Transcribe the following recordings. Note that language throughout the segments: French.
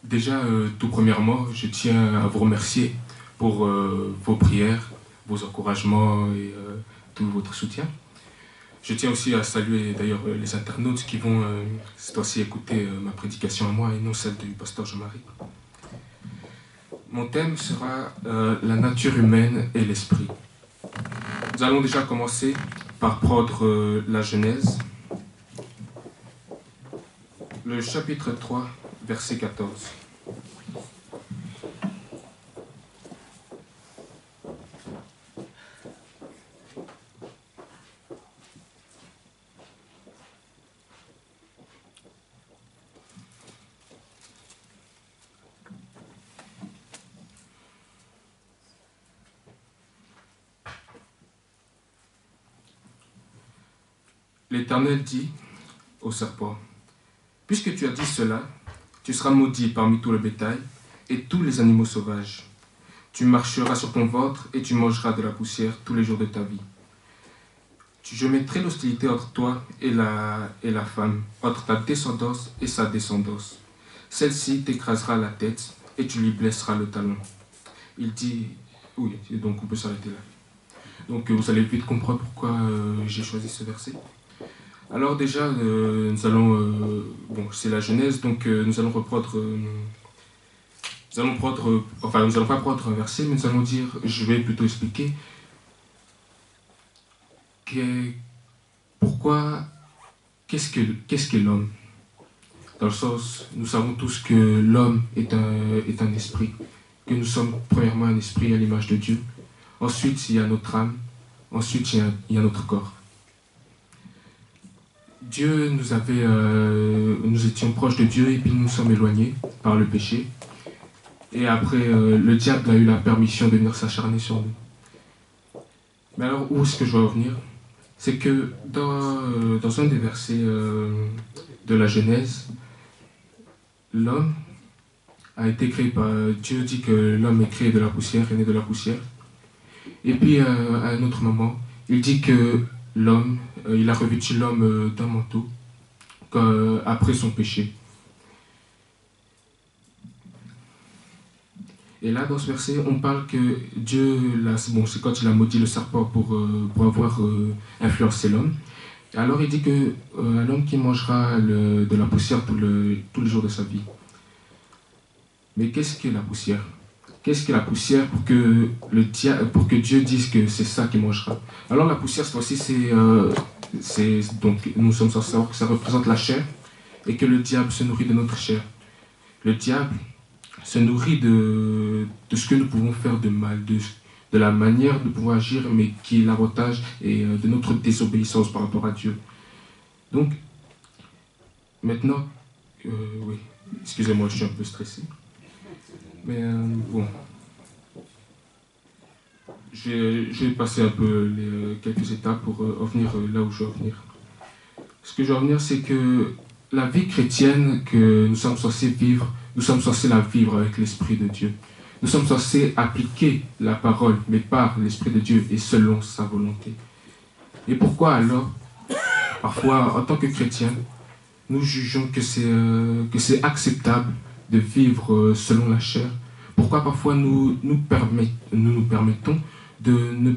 Déjà, tout premièrement, je tiens à vous remercier pour vos prières, vos encouragements et tout votre soutien. Je tiens aussi à saluer d'ailleurs les internautes qui vont cette fois-ci écouter ma prédication à moi et non celle du pasteur Jean-Marie. Mon thème sera la nature humaine et l'esprit. Nous allons déjà commencer par prendre la Genèse, le chapitre 3, verset 14. L'Éternel dit au serpent, « Puisque tu as dit cela, tu seras maudit parmi tout le bétail et tous les animaux sauvages. Tu marcheras sur ton ventre et tu mangeras de la poussière tous les jours de ta vie. Je mettrai l'hostilité entre toi et la femme, entre ta descendance et sa descendance. Celle-ci t'écrasera la tête et tu lui blesseras le talon. » Il dit, oui, donc on peut s'arrêter là. Donc vous allez vite comprendre pourquoi j'ai choisi ce verset. Alors déjà, nous allons, bon, c'est la Genèse, donc nous allons reprendre, nous allons pas prendre un verset, mais nous allons dire, je vais plutôt expliquer pourquoi, qu'est-ce que l'homme. Dans le sens, nous savons tous que l'homme est un esprit, que nous sommes premièrement un esprit à l'image de Dieu. Ensuite, il y a notre âme, ensuite il y a notre corps. Dieu nous étions proches de Dieu et puis nous nous sommes éloignés par le péché. Et après, le diable a eu la permission de venir s'acharner sur nous. Mais alors, où est-ce que je veux revenir? C'est que dans un des versets de la Genèse, l'homme a été créé par... Dieu dit que l'homme est créé de la poussière, est né de la poussière. Et puis, à un autre moment, il dit que l'homme, il a revêtu l'homme d'un manteau après son péché. Et là, dans ce verset, on parle que Dieu, bon, c'est quand il a maudit le serpent pour avoir influencé l'homme. Et alors, il dit que l'homme qui mangera de la poussière tous les jours de sa vie. Mais qu'est-ce que la poussière? Qu'est-ce que la poussière pour que Dieu dise que c'est ça qu'il mangera? Alors la poussière, cette fois-ci, donc nous sommes censés savoir que ça représente la chair et que le diable se nourrit de notre chair. Le diable se nourrit de ce que nous pouvons faire de mal, de la manière de pouvoir agir, mais qui est l'avantage et de notre désobéissance par rapport à Dieu. Donc, maintenant, oui, excusez-moi, je suis un peu stressé. Mais bon, je vais passer un peu quelques étapes pour revenir là où je veux revenir. Ce que je veux revenir, c'est que la vie chrétienne que nous sommes censés vivre, nous sommes censés la vivre avec l'Esprit de Dieu. Nous sommes censés appliquer la parole, mais par l'Esprit de Dieu et selon sa volonté. Et pourquoi alors, parfois, en tant que chrétiens, nous jugeons que c'est acceptable de vivre selon la chair? Pourquoi parfois nous nous permettons de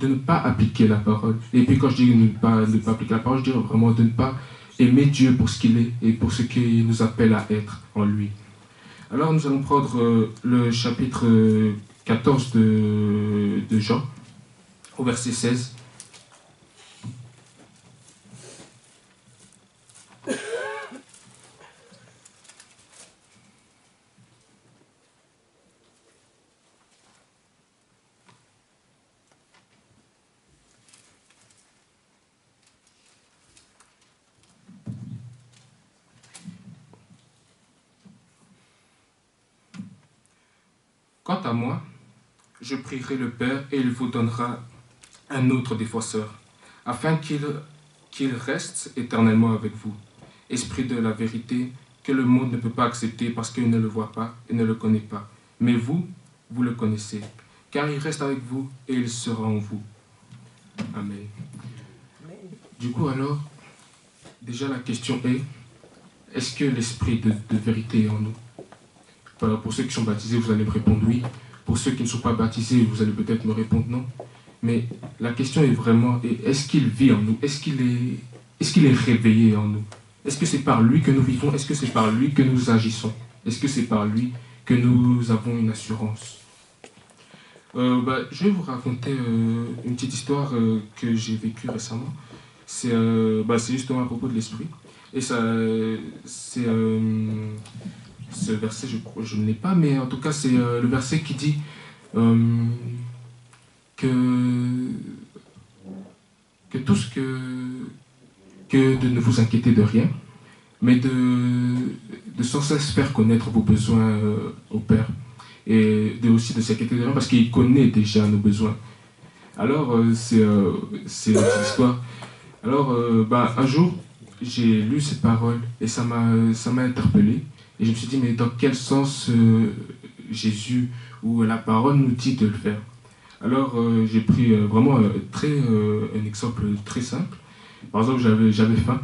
ne pas appliquer la parole? Et puis quand je dis ne pas appliquer la parole, je dis vraiment de ne pas aimer Dieu pour ce qu'il est et pour ce qu'il nous appelle à être en lui. Alors nous allons prendre le chapitre 14 de Jean, au verset 16. Quant à moi, je prierai le Père et il vous donnera un autre défenseur, afin qu'il reste éternellement avec vous. Esprit de la vérité, que le monde ne peut pas accepter parce qu'il ne le voit pas et ne le connaît pas. Mais vous, vous le connaissez, car il reste avec vous et il sera en vous. Amen. Du coup alors, déjà la question est, est-ce que l'esprit de vérité est en nous? Pour ceux qui sont baptisés, vous allez me répondre oui. Pour ceux qui ne sont pas baptisés, vous allez peut-être me répondre non. Mais la question est vraiment, est-ce qu'il vit en nous? Est-ce qu'il est réveillé en nous? Est-ce que c'est par lui que nous vivons? Est-ce que c'est par lui que nous agissons? Est-ce que c'est par lui que nous avons une assurance? Je vais vous raconter une petite histoire que j'ai vécue récemment. C'est justement à propos de l'esprit. Et ça, ce verset, je ne l'ai pas, mais en tout cas, c'est le verset qui dit que tout ce que de ne vous inquiéter de rien, mais de sans cesse faire connaître vos besoins au Père, et aussi de s'inquiéter de rien parce qu'il connaît déjà nos besoins. Alors, c'est une petite histoire. Alors, un jour, j'ai lu cette parole et ça m'a interpellé. Et je me suis dit, mais dans quel sens Jésus ou la parole nous dit de le faire? Alors, j'ai pris vraiment un exemple très simple. Par exemple, j'avais faim,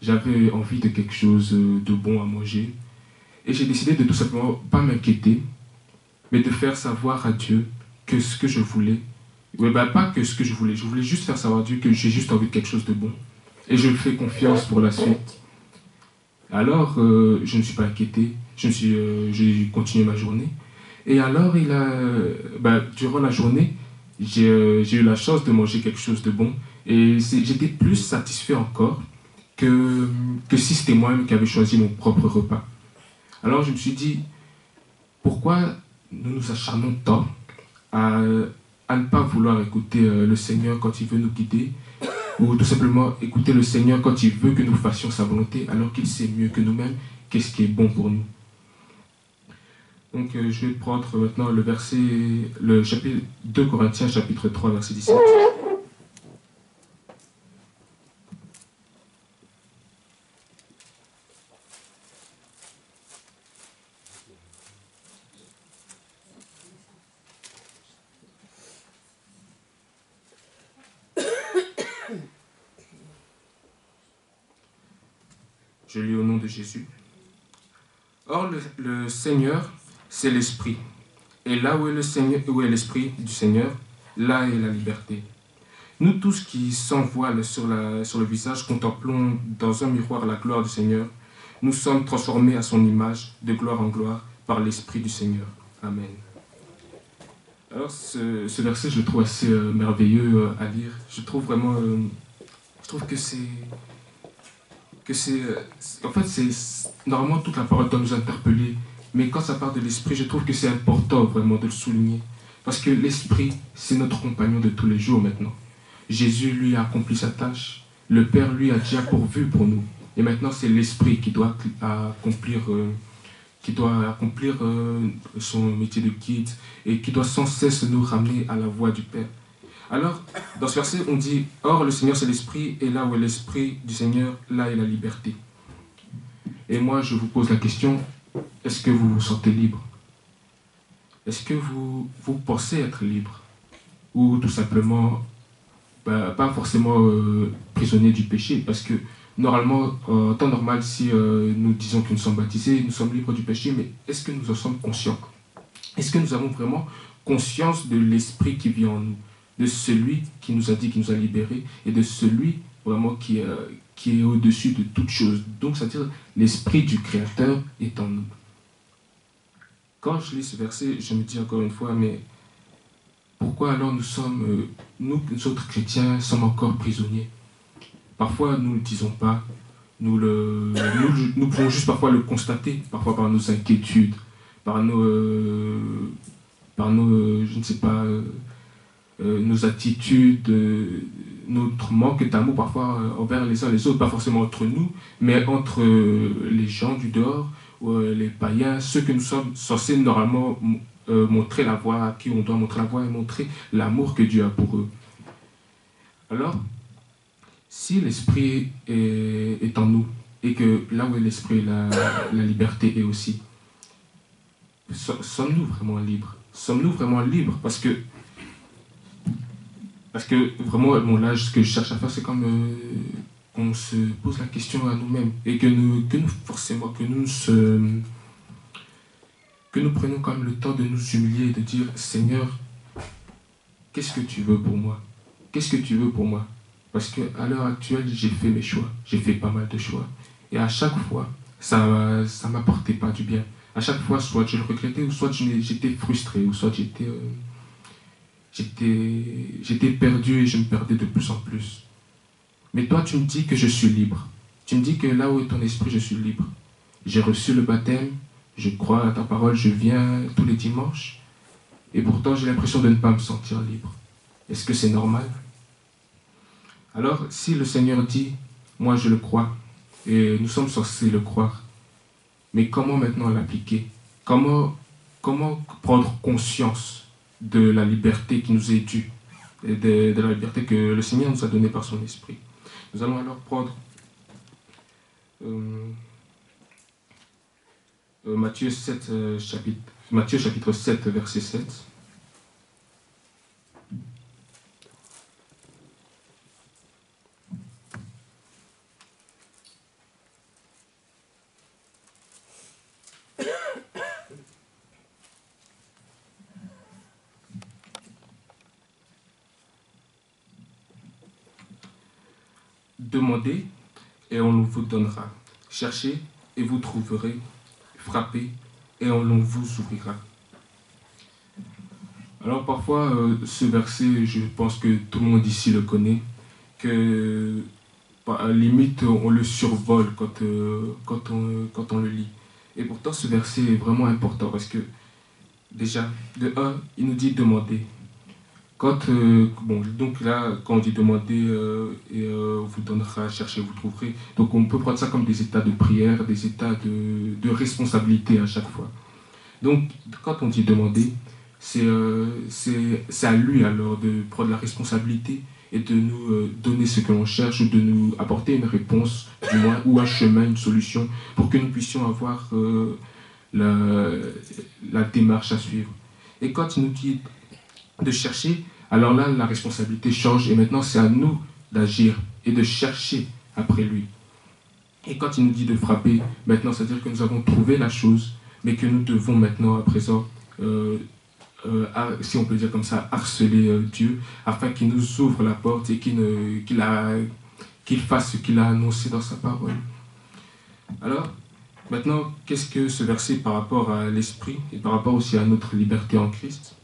j'avais envie de quelque chose de bon à manger. Et j'ai décidé de tout simplement pas m'inquiéter, mais de faire savoir à Dieu que ce que je voulais, pas que ce que je voulais juste faire savoir à Dieu que j'ai juste envie de quelque chose de bon. Et je lui fais confiance pour la suite. Alors, je ne me suis pas inquiété, j'ai continué ma journée. Et alors, durant la journée, j'ai eu la chance de manger quelque chose de bon. Et j'étais plus satisfait encore que si c'était moi-même qui avais choisi mon propre repas. Alors, je me suis dit, pourquoi nous nous acharnons tant à ne pas vouloir écouter le Seigneur quand il veut nous guider, ou tout simplement écouter le Seigneur quand il veut que nous fassions sa volonté, alors qu'il sait mieux que nous-mêmes qu'est-ce qui est bon pour nous. Donc je vais prendre maintenant le chapitre 2 Corinthiens, chapitre 3, verset 17. Je lis au nom de Jésus. Or, le Seigneur, c'est l'Esprit. Et là où est l'Esprit du Seigneur, là est la liberté. Nous tous qui sans voile sur le visage contemplons dans un miroir la gloire du Seigneur, nous sommes transformés à son image, de gloire en gloire, par l'Esprit du Seigneur. Amen. Alors, ce verset, je le trouve assez merveilleux à lire. Je trouve vraiment... je trouve que c'est... En fait, normalement, toute la parole doit nous interpeller. Mais quand ça part de l'esprit, je trouve que c'est important vraiment de le souligner. Parce que l'esprit, c'est notre compagnon de tous les jours maintenant. Jésus, lui, a accompli sa tâche. Le Père, lui, a déjà pourvu pour nous. Et maintenant, c'est l'esprit qui doit accomplir, son métier de guide et qui doit sans cesse nous ramener à la voie du Père. Alors, dans ce verset, on dit « Or, le Seigneur, c'est l'Esprit, et là où est l'Esprit du Seigneur, là est la liberté. » Et moi, je vous pose la question, est-ce que vous vous sentez libre? Est-ce que vous pensez être libre? Ou tout simplement, pas forcément prisonnier du péché, parce que normalement, en temps normal, si nous disons que nous sommes baptisés, nous sommes libres du péché, mais est-ce que nous en sommes conscients? Est-ce que nous avons vraiment conscience de l'Esprit qui vit en nous? De celui qui nous a dit, qui nous a libérés, et de celui vraiment qui est au-dessus de toute chose. Donc, c'est-à-dire l'esprit du Créateur est en nous. Quand je lis ce verset, je me dis encore une fois, mais pourquoi alors nous autres chrétiens, sommes encore prisonniers? Parfois, nous ne le disons pas, nous pouvons juste parfois le constater, parfois par nos inquiétudes, par nos je ne sais pas, nos attitudes, notre manque d'amour parfois envers les uns les autres, pas forcément entre nous, mais entre les gens du dehors, les païens, ceux que nous sommes censés normalement montrer la voie, à qui on doit montrer la voie et montrer l'amour que Dieu a pour eux. Alors, si l'esprit est en nous, et que là où est l'esprit, la liberté est aussi, sommes-nous vraiment libres? Sommes-nous vraiment libres? Parce que vraiment, là, ce que je cherche à faire, c'est comme qu'on se pose la question à nous-mêmes et que nous que nous prenions quand même le temps de nous humilier et de dire, Seigneur, qu'est-ce que tu veux pour moi? Qu'est-ce que tu veux pour moi? Parce qu'à l'heure actuelle, j'ai fait mes choix. J'ai fait pas mal de choix. Et à chaque fois, ça ne m'apportait pas du bien. À chaque fois, soit je le regrettais, ou soit j'étais frustré, ou soit j'étais perdu et je me perdais de plus en plus. Mais toi, tu me dis que je suis libre. Tu me dis que là où est ton esprit, je suis libre. J'ai reçu le baptême, je crois à ta parole, je viens tous les dimanches, et pourtant j'ai l'impression de ne pas me sentir libre. Est-ce que c'est normal? Alors, si le Seigneur dit, moi je le crois, et nous sommes censés le croire, mais comment maintenant l'appliquer? Comment prendre conscience de la liberté qui nous est due, et de la liberté que le Seigneur nous a donnée par son esprit? Nous allons alors prendre Matthieu chapitre 7, verset 7. Demandez et on vous donnera. Cherchez et vous trouverez. Frappez et on vous ouvrira. Alors parfois, ce verset, je pense que tout le monde ici le connaît, que à la limite on le survole quand on le lit. Et pourtant ce verset est vraiment important parce que déjà, de un, il nous dit demander. Donc là, quand on dit demander on vous donnera, cherchez, vous trouverez. Donc on peut prendre ça comme des états de prière, des états de responsabilité à chaque fois. Donc quand on dit demander, c'est à lui alors de prendre la responsabilité et de nous donner ce que l'on cherche, ou de nous apporter une réponse, du moins, ou un chemin, une solution, pour que nous puissions avoir la démarche à suivre. Et quand il nous dit de chercher, alors là, la responsabilité change et maintenant c'est à nous d'agir et de chercher après lui. Et quand il nous dit de frapper, maintenant, c'est-à-dire que nous avons trouvé la chose, mais que nous devons maintenant, à présent, si on peut dire comme ça, harceler Dieu, afin qu'il nous ouvre la porte et qu'il fasse ce qu'il a annoncé dans sa parole. Alors, maintenant, qu'est-ce que ce verset par rapport à l'esprit et par rapport aussi à notre liberté en Christ?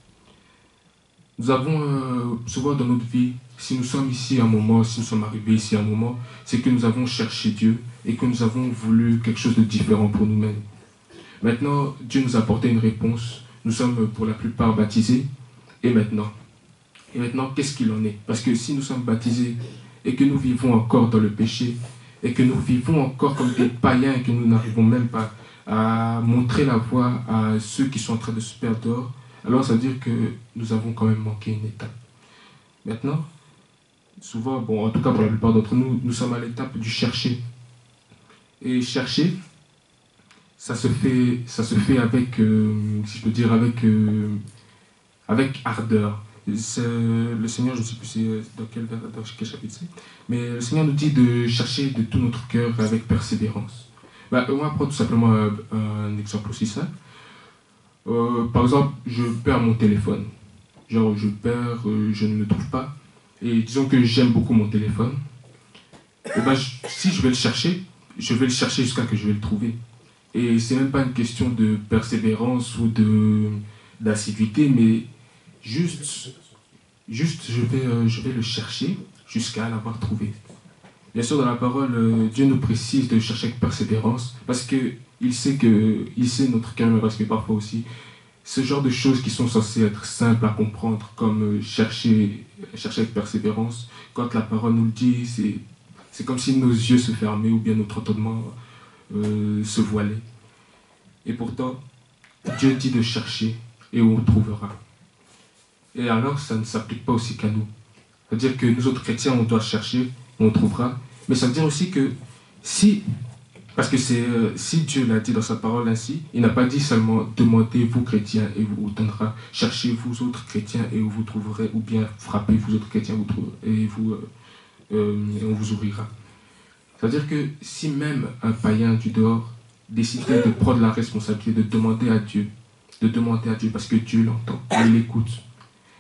Nous avons souvent dans notre vie, si nous sommes ici un moment, si nous sommes arrivés ici un moment, c'est que nous avons cherché Dieu et que nous avons voulu quelque chose de différent pour nous-mêmes. Maintenant, Dieu nous a apporté une réponse. Nous sommes pour la plupart baptisés. Et maintenant, qu'est-ce qu'il en est? Parce que si nous sommes baptisés et que nous vivons encore dans le péché, et que nous vivons encore comme des païens et que nous n'arrivons même pas à montrer la voie à ceux qui sont en train de se perdre dehors, alors ça veut dire que nous avons quand même manqué une étape. Maintenant, souvent, en tout cas pour la plupart d'entre nous, nous sommes à l'étape du chercher. Et chercher, ça se fait avec, si je peux dire, avec ardeur. Le Seigneur, je ne sais plus dans quel chapitre c'est, mais le Seigneur nous dit de chercher de tout notre cœur avec persévérance. On va prendre tout simplement un exemple aussi simple. Par exemple, je perds mon téléphone. Genre, je je ne le trouve pas. Et disons que j'aime beaucoup mon téléphone. Et si je vais le chercher jusqu'à que je vais le trouver. Et c'est même pas une question de persévérance ou d'assiduité, mais juste je vais le chercher jusqu'à l'avoir trouvé. Bien sûr, dans la parole, Dieu nous précise de chercher avec persévérance, parce qu'il sait notre cœur, parce que parfois aussi, ce genre de choses qui sont censées être simples à comprendre, comme chercher avec persévérance, quand la parole nous le dit, c'est comme si nos yeux se fermaient ou bien notre entendement se voilait. Et pourtant, Dieu dit de chercher et on trouvera. Et alors, ça ne s'applique pas aussi qu'à nous. C'est-à-dire que nous autres chrétiens, on doit chercher, on trouvera. Mais ça veut dire aussi que si Dieu l'a dit dans sa parole ainsi, il n'a pas dit seulement demandez vous chrétiens et vous donnera, cherchez vous autres chrétiens et vous trouverez, ou bien frappez vous autres chrétiens et on vous ouvrira. C'est-à-dire que si même un païen du dehors décidait de prendre la responsabilité de demander à Dieu de demander à Dieu, parce que Dieu l'entend, il l'écoute.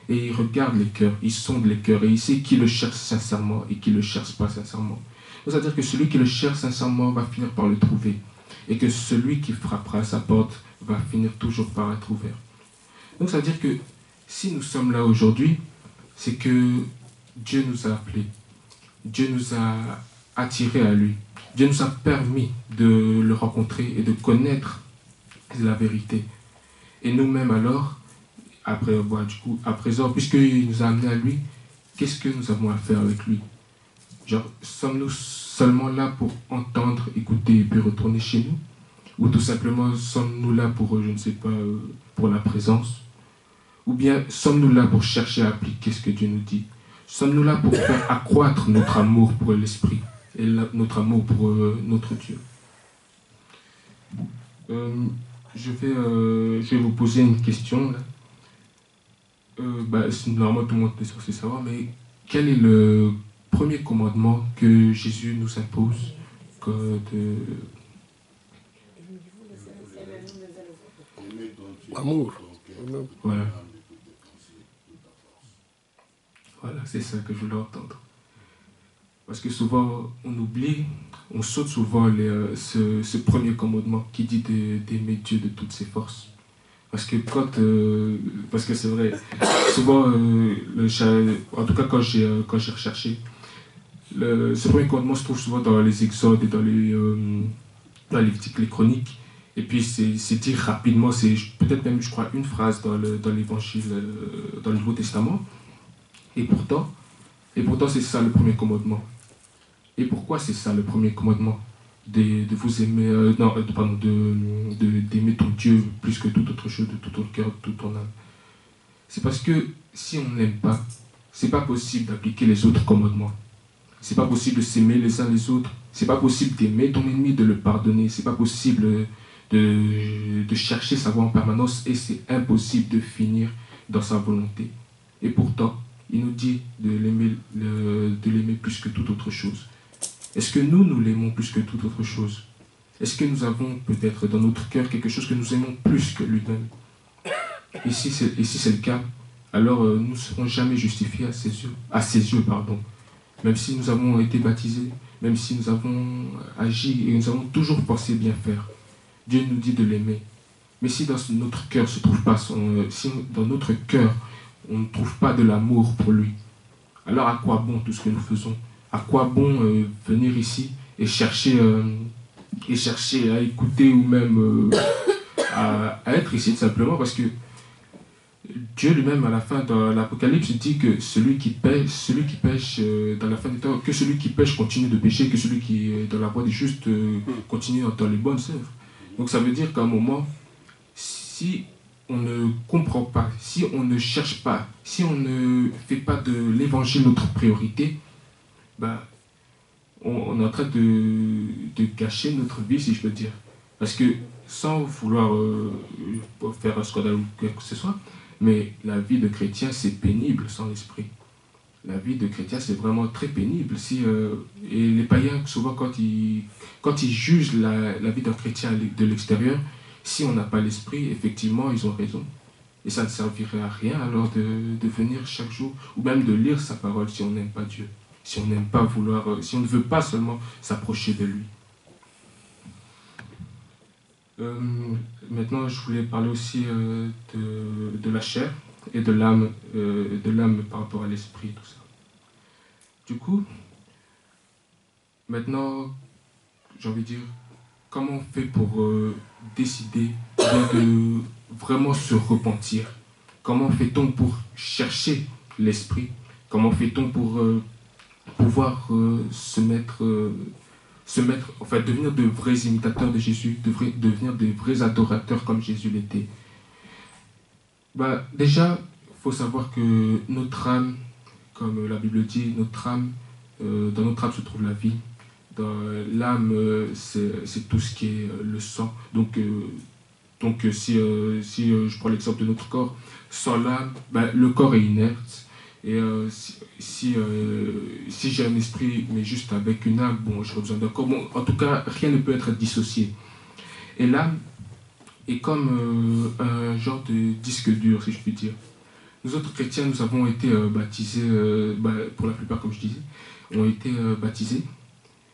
Et il regarde les cœurs, il sonde les cœurs, et il sait qui le cherche sincèrement et qui ne le cherche pas sincèrement. C'est-à-dire que celui qui le cherche sincèrement va finir par le trouver, et que celui qui frappera à sa porte va finir toujours par être ouvert. Donc ça veut dire que si nous sommes là aujourd'hui, c'est que Dieu nous a appelés, Dieu nous a attirés à lui, Dieu nous a permis de le rencontrer et de connaître la vérité. Et nous-mêmes alors, après, du coup, à présent, puisqu'il nous a amenés à lui, qu'est-ce que nous avons à faire avec lui? Genre, sommes-nous seulement là pour entendre, écouter et puis retourner chez nous? Ou tout simplement, sommes-nous là pour, je ne sais pas, pour la présence? Ou bien sommes-nous là pour chercher à appliquer ce que Dieu nous dit? Sommes-nous là pour faire accroître notre amour pour l'Esprit et notre amour pour notre Dieu? Je vais vous poser une question. Là. Normalement, tout le monde est censé savoir, mais quel est le premier commandement que Jésus nous impose de... Amour. Voilà. Voilà, c'est ça que je voulais entendre. Parce que souvent, on oublie, on saute souvent ce premier commandement qui dit d'aimer Dieu de toutes ses forces. Parce que parce que c'est vrai, souvent, en tout cas quand j'ai recherché, ce premier commandement se trouve souvent dans les exodes et dans les Lévitique, les chroniques. Et puis c'est dit rapidement, c'est peut-être même, je crois, une phrase dans l'évangile, dans le Nouveau Testament. Et pourtant c'est ça le premier commandement. Et pourquoi c'est ça le premier commandement? De vous aimer, d'aimer ton Dieu plus que toute autre chose, de tout ton cœur, de toute ton âme. C'est parce que si on n'aime pas, c'est pas possible d'appliquer les autres commandements. C'est pas possible de s'aimer les uns les autres. C'est pas possible d'aimer ton ennemi, de le pardonner. C'est pas possible de chercher sa voie en permanence, et c'est impossible de finir dans sa volonté. Et pourtant, il nous dit de l'aimer plus que toute autre chose. Est-ce que nous l'aimons plus que toute autre chose? Est-ce que nous avons peut-être dans notre cœur quelque chose que nous aimons plus que lui-même? Et si c'est le cas, alors nous ne serons jamais justifiés à ses yeux, même si nous avons été baptisés, même si nous avons agi et nous avons toujours pensé bien faire. Dieu nous dit de l'aimer. Mais si dans notre cœur si dans notre cœur on ne trouve pas de l'amour pour lui, alors à quoi bon tout ce que nous faisons? À quoi bon venir ici et chercher à écouter ou même à être ici tout simplement? Parce que Dieu lui-même, à la fin de l'Apocalypse, dit que celui qui pêche dans la fin du temps, que celui qui pêche continue de pécher, que celui qui est dans la voie des justes continue dans les bonnes œuvres. Donc ça veut dire qu'à un moment, si on ne comprend pas, si on ne cherche pas, si on ne fait pas de l'évangile notre priorité, on est en train de gâcher notre vie, si je peux dire. Parce que sans vouloir faire un scandale ou quoi que ce soit, mais la vie de chrétien, c'est pénible sans l'esprit. La vie de chrétien, c'est vraiment très pénible. Et les païens, souvent, quand ils jugent la vie d'un chrétien de l'extérieur, si on n'a pas l'esprit, effectivement, ils ont raison. Et ça ne servirait à rien alors de venir chaque jour, ou même de lire sa parole si on n'aime pas Dieu. Si on n'aime pas si on ne veut pas seulement s'approcher de lui. Maintenant, je voulais parler aussi de la chair et de l'âme par rapport à l'esprit, tout ça. Du coup, maintenant, j'ai envie de dire, comment on fait pour décider de vraiment se repentir? Comment fait-on pour chercher l'esprit? Comment fait-on pour pouvoir devenir de vrais imitateurs de Jésus, devenir de vrais adorateurs comme Jésus l'était? Déjà, il faut savoir que notre âme, comme la Bible dit, dans notre âme se trouve la vie. Dans l'âme, c'est tout ce qui est le sang. Donc si je prends l'exemple de notre corps, sans l'âme, le corps est inerte. Et si j'ai un esprit, mais juste avec une âme, j'aurais besoin d'un corps. En tout cas, rien ne peut être dissocié. Et l'âme, est comme un genre de disque dur, si je puis dire. Nous autres chrétiens, nous avons été baptisés, pour la plupart, comme je disais, ont été baptisés,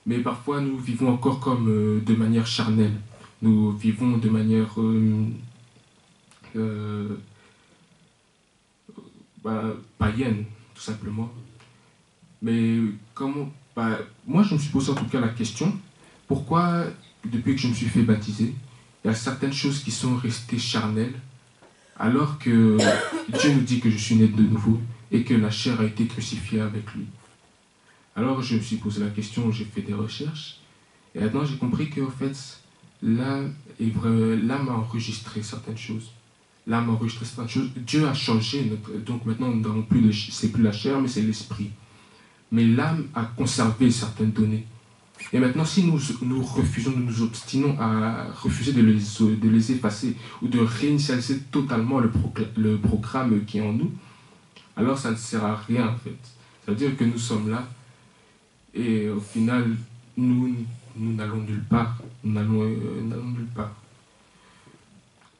mais parfois nous vivons encore comme de manière charnelle. Nous vivons de manière euh, païenne, tout simplement. Mais comment, moi, je me suis posé en tout cas la question, pourquoi, depuis que je me suis fait baptiser, il y a certaines choses qui sont restées charnelles, alors que Dieu nous dit que je suis né de nouveau et que la chair a été crucifiée avec lui. Alors je me suis posé la question, j'ai fait des recherches, et maintenant j'ai compris qu'en fait, l'âme a enregistré certaines choses. L'âme a enregistré certaines choses. Dieu a changé, donc maintenant nous n'avons plus, c'est plus la chair, mais c'est l'esprit. Mais l'âme a conservé certaines données. Et maintenant, si nous refusons, nous nous obstinons à refuser de les effacer ou de réinitialiser totalement le programme qui est en nous, alors ça ne sert à rien en fait. Ça veut dire que nous sommes là et au final, nous n'allons nulle part. Nous n'allons nulle part.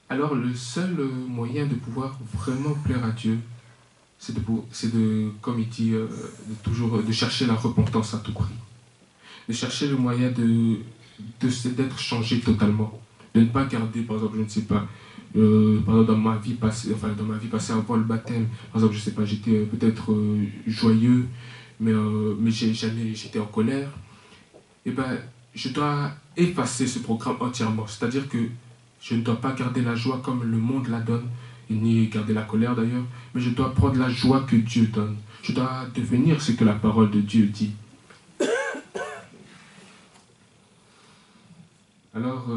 Alors le seul moyen de pouvoir vraiment plaire à Dieu, c'est comme il dit, de chercher la repentance à tout prix. De chercher le moyen d'être changé totalement. De ne pas garder, par exemple, je ne sais pas, par exemple, dans ma vie passée avant le baptême, par exemple, je ne sais pas, j'étais peut-être joyeux, mais j'étais en colère. Et ben, je dois effacer ce programme entièrement. C'est-à-dire que je ne dois pas garder la joie comme le monde la donne, ni garder la colère d'ailleurs, mais je dois prendre la joie que Dieu donne. Je dois devenir ce que la parole de Dieu dit. Alors,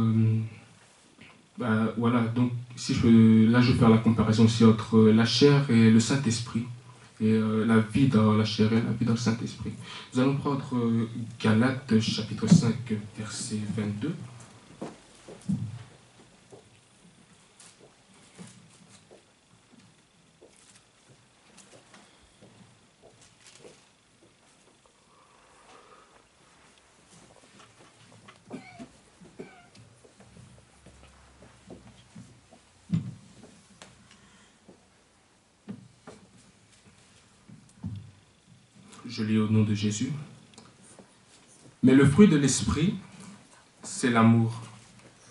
voilà, donc si là je vais faire la comparaison aussi entre la chair et le Saint-Esprit, et la vie dans la chair et la vie dans le Saint-Esprit. Nous allons prendre Galates chapitre 5, verset 22. Je lis au nom de Jésus. Mais le fruit de l'esprit, c'est l'amour,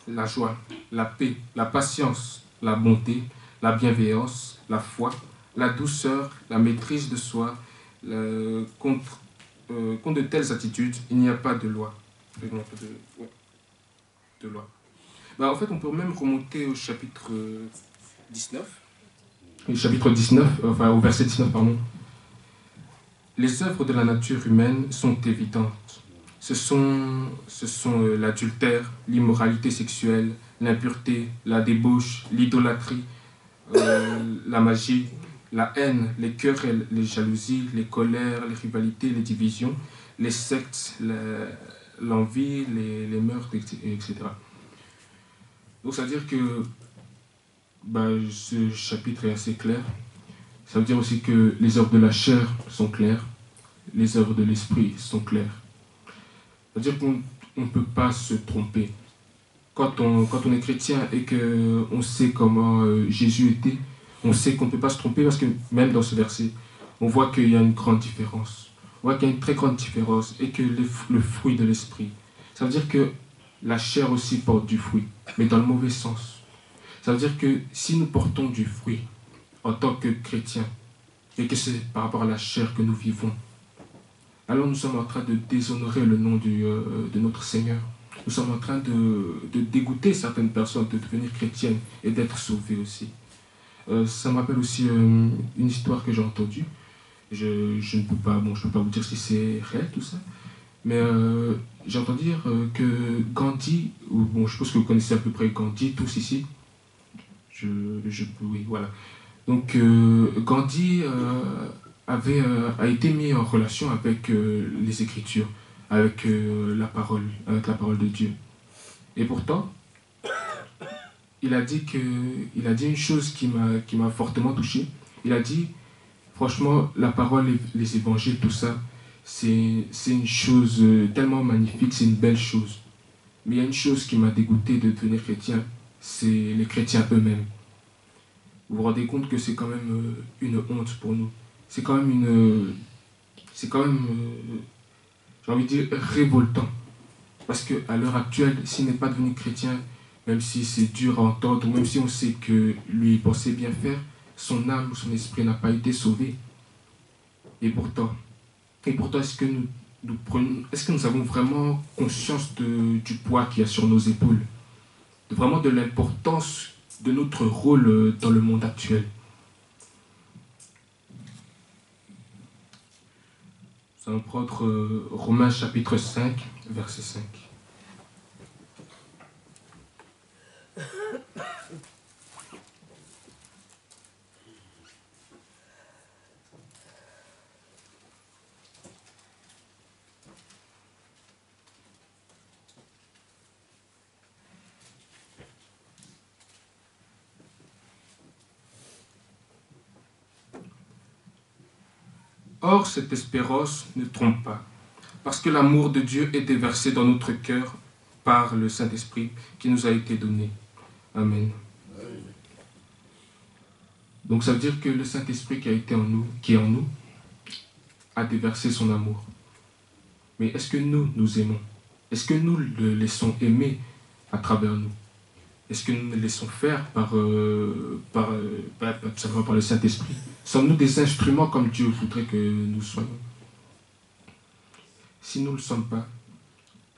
la joie, la paix, la patience, la bonté, la bienveillance, la foi, la douceur, la maîtrise de soi. Contre de telles attitudes, il n'y a pas de loi. De loi. En fait, on peut même remonter au chapitre 19. Au chapitre 19, enfin au verset 19, pardon. Les œuvres de la nature humaine sont évidentes. Ce sont l'adultère, l'immoralité sexuelle, l'impureté, la débauche, l'idolâtrie, la magie, la haine, les querelles, les jalousies, les colères, les rivalités, les divisions, les sectes, l'envie, les meurtres, etc. Donc ça veut dire que ce chapitre est assez clair. Ça veut dire aussi que les œuvres de la chair sont claires, les œuvres de l'esprit sont claires. Ça veut dire qu'on ne peut pas se tromper. Quand on est chrétien et qu'on sait comment Jésus était, on sait qu'on ne peut pas se tromper parce que même dans ce verset, on voit qu'il y a une grande différence. On voit qu'il y a une très grande différence et que le fruit de l'esprit, ça veut dire que la chair aussi porte du fruit, mais dans le mauvais sens. Ça veut dire que si nous portons du fruit en tant que chrétiens, et que c'est par rapport à la chair que nous vivons, alors nous sommes en train de déshonorer le nom de notre Seigneur. Nous sommes en train de dégoûter certaines personnes de devenir chrétiennes et d'être sauvées aussi. Ça me rappelle aussi une histoire que j'ai entendue. Je ne peux pas, je peux pas vous dire si c'est réel tout ça, mais j'ai entendu dire que Gandhi, je pense que vous connaissez à peu près Gandhi tous ici. Oui, voilà. Donc Gandhi a été mis en relation avec les Écritures, avec la parole de Dieu. Et pourtant, il a dit une chose qui m'a fortement touché. Il a dit, franchement, la parole, les évangiles, tout ça, c'est une chose tellement magnifique, c'est une belle chose. Mais il y a une chose qui m'a dégoûté de devenir chrétien, c'est les chrétiens eux-mêmes. Vous vous rendez compte que c'est quand même une honte pour nous. C'est quand même j'ai envie de dire, révoltant. Parce qu'à l'heure actuelle, s'il n'est pas devenu chrétien, même si c'est dur à entendre, ou même si on sait que lui pensait bien faire, son âme ou son esprit n'a pas été sauvé. Et pourtant, est-ce que est-ce que nous avons vraiment conscience du poids qu'il y a sur nos épaules, vraiment de l'importance de notre rôle dans le monde actuel? Nous allons prendre Romains chapitre 5, verset 5. Or, cette espérance ne trompe pas, parce que l'amour de Dieu est déversé dans notre cœur par le Saint-Esprit qui nous a été donné. Amen. Donc ça veut dire que le Saint-Esprit qui est en nous, a déversé son amour. Mais est-ce que nous aimons? Est-ce que nous le laissons aimer à travers nous? Est-ce que nous le laissons faire par le Saint-Esprit? Sommes-nous des instruments comme Dieu voudrait que nous soyons? Si nous ne le sommes pas,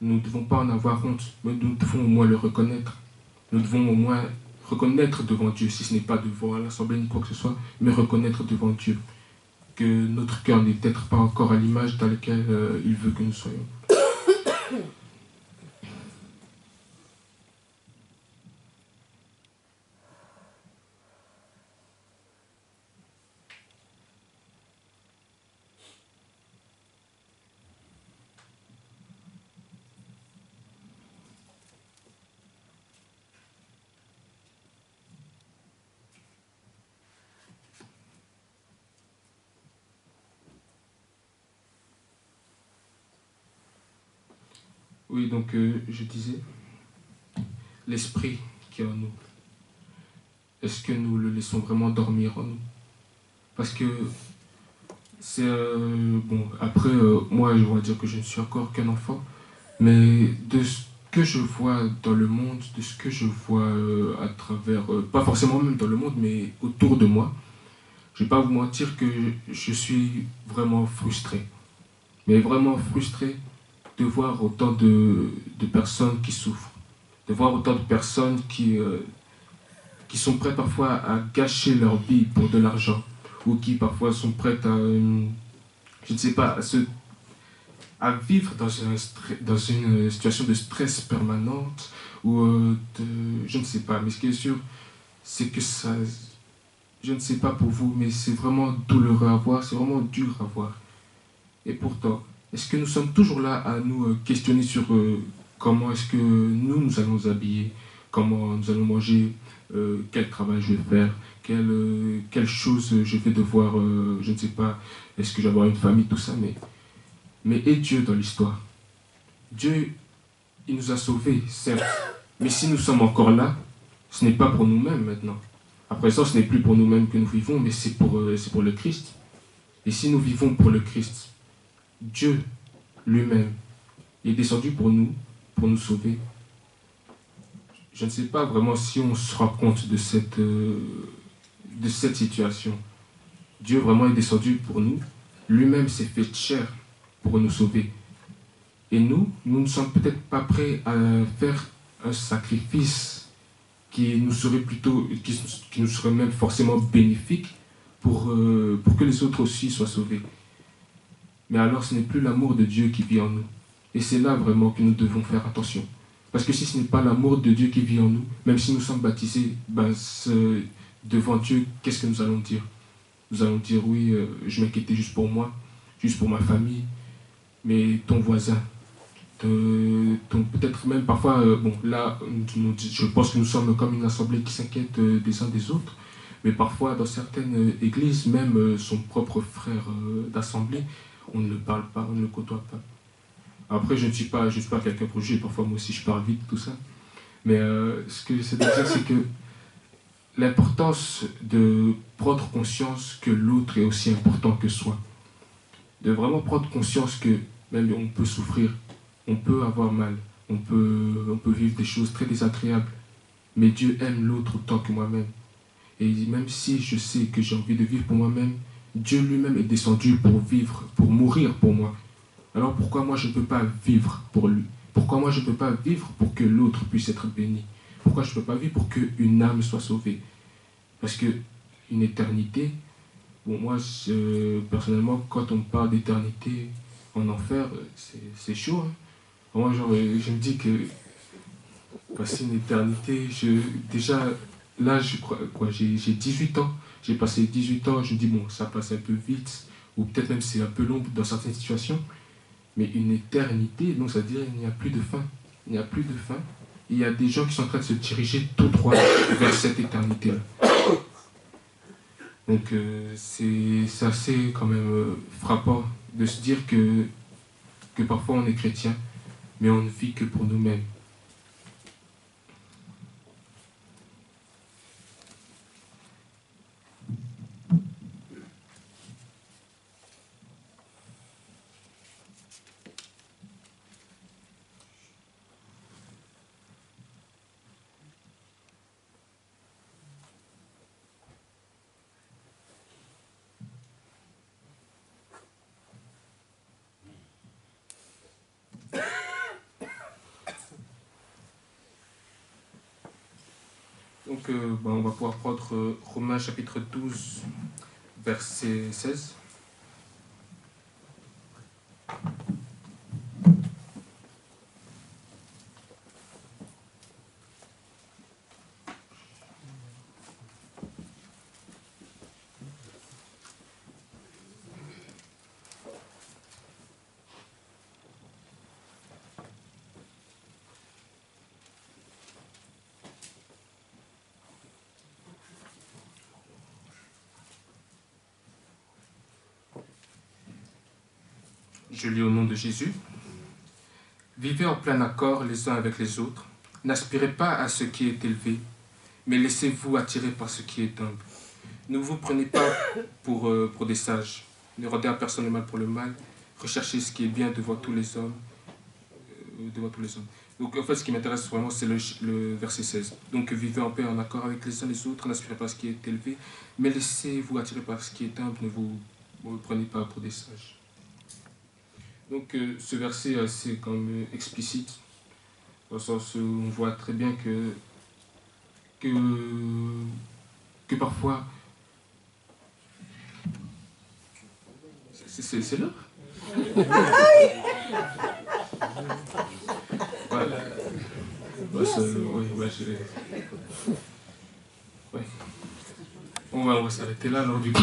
nous ne devons pas en avoir honte, mais nous devons au moins le reconnaître. Nous devons au moins reconnaître devant Dieu, si ce n'est pas devant l'Assemblée ni quoi que ce soit, mais reconnaître devant Dieu que notre cœur n'est peut-être pas encore à l'image dans laquelle il veut que nous soyons. Oui, donc je disais, l'esprit qui est en nous, est-ce que nous le laissons vraiment dormir en nous? Parce que c'est... bon, après, moi, je vais dire que je ne suis encore qu'un enfant, mais de ce que je vois dans le monde, de ce que je vois à travers, pas forcément même dans le monde, mais autour de moi, je ne vais pas vous mentir que je suis vraiment frustré. Mais vraiment frustré de voir autant de personnes qui souffrent, de voir autant de personnes qui sont prêtes parfois à gâcher leur vie pour de l'argent, ou qui parfois sont prêtes à, je ne sais pas, à vivre dans une situation de stress permanente, ou je ne sais pas, mais ce qui est sûr, c'est que ça, je ne sais pas pour vous, mais c'est vraiment douloureux à voir, c'est vraiment dur à voir. Et pourtant, est-ce que nous sommes toujours là à nous questionner sur comment est-ce que nous allons nous habiller, comment nous allons manger, quel travail je vais faire, quelle chose je vais devoir, je ne sais pas, est-ce que je vais avoir une famille, tout ça, mais et Dieu dans l'histoire? Dieu, il nous a sauvés, certes, mais si nous sommes encore là, ce n'est pas pour nous-mêmes maintenant. Après ça, ce n'est plus pour nous-mêmes que nous vivons, mais c'est pour le Christ. Et si nous vivons pour le Christ, Dieu lui-même est descendu pour nous sauver. Je ne sais pas vraiment si on se rend compte de cette situation. Dieu vraiment est descendu pour nous. Lui-même s'est fait chair pour nous sauver. Et nous ne sommes peut-être pas prêts à faire un sacrifice qui nous serait qui nous serait même forcément bénéfique pour que les autres aussi soient sauvés. Mais alors ce n'est plus l'amour de Dieu qui vit en nous. Et c'est là vraiment que nous devons faire attention. Parce que si ce n'est pas l'amour de Dieu qui vit en nous, même si nous sommes baptisés, devant Dieu, qu'est-ce que nous allons dire? Nous allons dire, oui, je m'inquiétais juste pour moi, juste pour ma famille, mais ton voisin, peut-être même parfois, bon là, je pense que nous sommes comme une assemblée qui s'inquiète des uns des autres, mais parfois dans certaines églises, même son propre frère d'assemblée, on ne le parle pas, on ne le côtoie pas. Après, je ne suis pas quelqu'un pour juger, parfois moi aussi je parle vite, tout ça. Mais ce que j'essaie de dire, c'est que l'importance de prendre conscience que l'autre est aussi important que soi. De vraiment prendre conscience que même on peut souffrir, on peut avoir mal, on peut vivre des choses très désagréables, mais Dieu aime l'autre autant que moi-même. Et même si je sais que j'ai envie de vivre pour moi-même, Dieu lui-même est descendu pour vivre, pour mourir pour moi. Alors pourquoi moi je ne peux pas vivre pour lui? Pourquoi moi je ne peux pas vivre pour que l'autre puisse être béni? Pourquoi je ne peux pas vivre pour qu'une âme soit sauvée? Parce qu'une éternité, bon, moi personnellement, quand on parle d'éternité en enfer, c'est chaud. Hein. Moi, genre, je me dis que passer une éternité, déjà, là, j'ai 18 ans. J'ai passé 18 ans, je me dis, bon, ça passe un peu vite, ou peut-être même c'est un peu long dans certaines situations. Mais une éternité, donc ça veut dire qu'il n'y a plus de fin. Il n'y a plus de fin. Il y a des gens qui sont en train de se diriger tout droit vers cette éternité-là. Donc c'est assez quand même frappant de se dire que parfois on est chrétien, mais on ne vit que pour nous-mêmes. Donc on va pouvoir prendre Romains chapitre 12, verset 16. Je lis au nom de Jésus. Vivez en plein accord les uns avec les autres. N'aspirez pas à ce qui est élevé, mais laissez-vous attirer par ce qui est humble. Ne vous prenez pas pour des sages. Ne rendez à personne le mal pour le mal. Recherchez ce qui est bien devant tous les hommes. Donc en fait, ce qui m'intéresse vraiment, c'est le verset 16. Donc vivez en paix, en accord avec les uns les autres. N'aspirez pas à ce qui est élevé, mais laissez-vous attirer par ce qui est humble. Ne vous prenez pas pour des sages. Donc ce verset est assez quand même explicite, dans le sens où on voit très bien que parfois... C'est l'heure. Voilà. On va s'arrêter là alors du coup.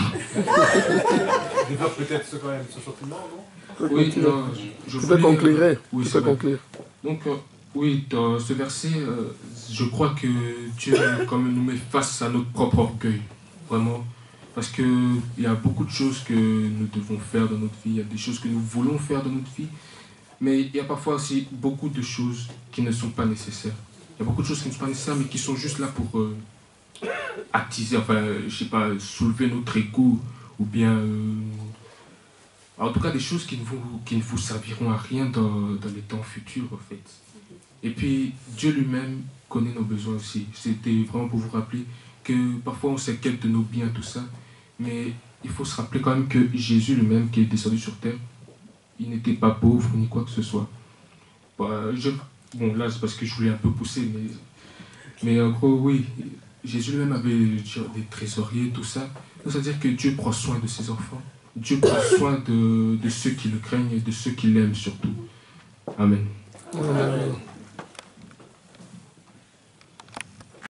Développe peut-être quand même ce sentiment, non? Oui, non, tu peux conclure. Oui, tu peux conclure. Donc, oui, dans ce verset, je crois que Dieu quand même nous met face à notre propre orgueil, vraiment. Parce qu'il y a beaucoup de choses que nous devons faire dans notre vie, il y a des choses que nous voulons faire dans notre vie, mais il y a parfois aussi beaucoup de choses qui ne sont pas nécessaires. Il y a beaucoup de choses qui ne sont pas nécessaires, mais qui sont juste là pour attiser, enfin, je sais pas, soulever notre ego, ou bien... en tout cas, des choses qui ne vous serviront à rien dans les temps futurs, en fait. Et puis, Dieu lui-même connaît nos besoins aussi. C'était vraiment pour vous rappeler que parfois on s'inquiète de nos biens, tout ça, mais il faut se rappeler quand même que Jésus lui-même, qui est descendu sur terre, il n'était pas pauvre ni quoi que ce soit. Bon, là, c'est parce que je voulais un peu pousser, mais en gros, oui, Jésus lui-même avait des trésoriers, tout ça. C'est-à-dire que Dieu prend soin de ses enfants. Dieu prend soin de ceux qui le craignent et de ceux qui l'aiment surtout. Amen. Amen.